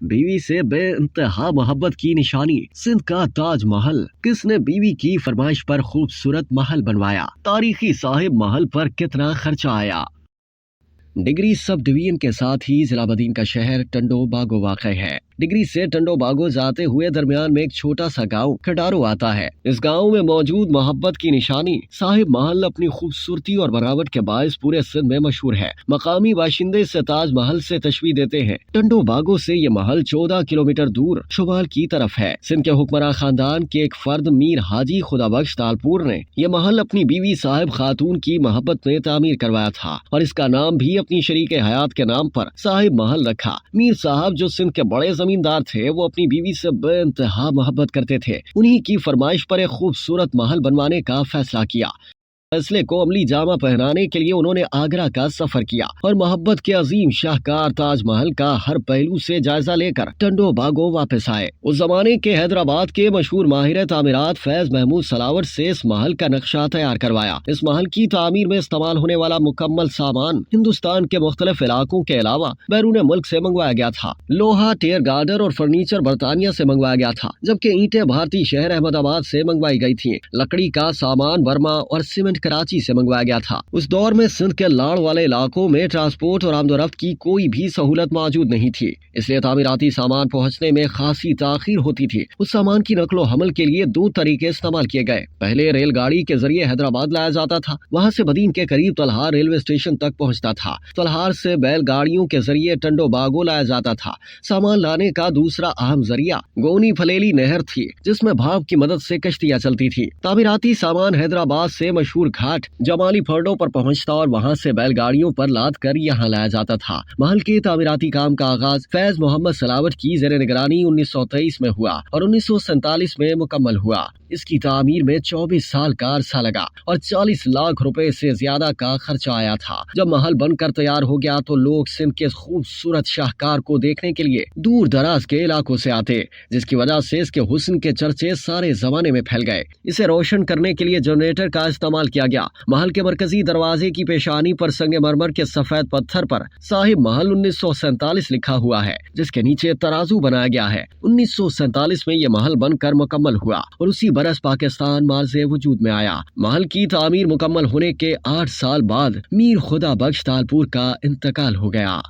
बीवी से बेइंतहा मोहब्बत की निशानी, सिंध का ताज महल। किसने बीवी की फरमाइश पर खूबसूरत महल बनवाया? तारीखी साहिब महल पर कितना खर्चा आया? डिग्री सब डिवीजन के साथ ही जिला बदीन का शहर टंडो बागो वाक़ है। डिग्री से टंडो बागो जाते हुए दरमियान में एक छोटा सा गांव खटारो आता है। इस गांव में मौजूद मोहब्बत की निशानी साहिब महल अपनी खूबसूरती और बनावट के बायस पूरे सिंध में मशहूर है। मकामी बाशिंदे इसे ताज महल से तशबीह देते हैं। टंडो बागो से ये महल 14 किलोमीटर दूर शुमाल की तरफ है। सिंध के हुक्मरान खानदान के एक फर्द मीर हाजी खुदाबख्श तालपुर ने यह महल अपनी बीवी साहिब खातून की मोहब्बत में तामीर करवाया था और इसका नाम भी अपनी शरीके हयात के नाम पर साहिब महल रखा। मीर साहब जो सिंध के बड़े जमींदार थे, वो अपनी बीवी से बेइंतहा मोहब्बत करते थे। उन्हीं की फरमाइश पर एक खूबसूरत महल बनवाने का फैसला किया। फैसले को अमली जामा पहनाने के लिए उन्होंने आगरा का सफर किया और मोहब्बत के अजीम शाहकार ताज महल का हर पहलू से जायजा लेकर टंडो बागो वापस आए। उस जमाने के हैदराबाद के मशहूर माहिर तामीरात फैज महमूद सलावत से इस महल का नक्शा तैयार करवाया। इस महल की तामीर में इस्तेमाल होने वाला मुकम्मल सामान हिंदुस्तान के मुख्तलिफ इलाकों के अलावा बैरून मुल्क से मंगवाया गया था। लोहा, टेयर गार्डर और फर्नीचर बरतानिया से मंगवाया गया था, जबकि ईंटें भारतीय शहर अहमदाबाद से मंगवाई गई थी। लकड़ी का सामान बर्मा और सीमेंट कराची से मंगवाया गया था। उस दौर में सिंध के लाड़ वाले इलाकों में ट्रांसपोर्ट और आमदोरफ्त की कोई भी सहूलत मौजूद नहीं थी, इसलिए तामीराती सामान पहुंचने में खासी ताखीर होती थी। उस सामान की नकलो हमल के लिए 2 तरीके इस्तेमाल किए गए। पहले रेलगाड़ी के जरिए हैदराबाद लाया जाता था, वहां से बदीन के करीब तलहार रेलवे स्टेशन तक पहुंचता था। तलहार से बैलगाड़ियों के जरिए टंडो बागो लाया जाता था। सामान लाने का दूसरा अहम जरिया गोनी फलेली नहर थी, जिसमें भाव की मदद से कश्तियां चलती थी। तामीराती सामान हैदराबाद से मशहूर घाट जमाली फर्डो पर पहुंचता और वहां से बैलगाड़ियों पर लाद कर यहाँ लाया जाता था। महल के तामीराती काम का आगाज फैज मोहम्मद सलावत की ज़ेरे निगरानी 1923 में हुआ और 1947 में मुकम्मल हुआ। इसकी तामीर में 24 साल का अरसा लगा और 40 लाख रुपए से ज्यादा का खर्चा आया था। जब महल बनकर तैयार हो गया तो लोग सिंध के खूबसूरत शाहकार को देखने के लिए दूर दराज के इलाकों से आते, जिसकी वजह से इसके हुस्न के चर्चे सारे जमाने में फैल गए। इसे रोशन करने के लिए जनरेटर का इस्तेमाल किया गया। महल के मरकजी दरवाजे की पेशानी पर संगमरमर के सफेद पत्थर पर साहिब महल 1947 लिखा हुआ है, जिसके नीचे तराजू बनाया गया है। 1947 में यह महल बनकर मुकम्मल हुआ और उसी बरस पाकिस्तान मार्ज़े वजूद में आया। महल की तामीर मुकम्मल होने के 8 साल बाद मीर खुदा बख्श तालपुर का इंतकाल हो गया।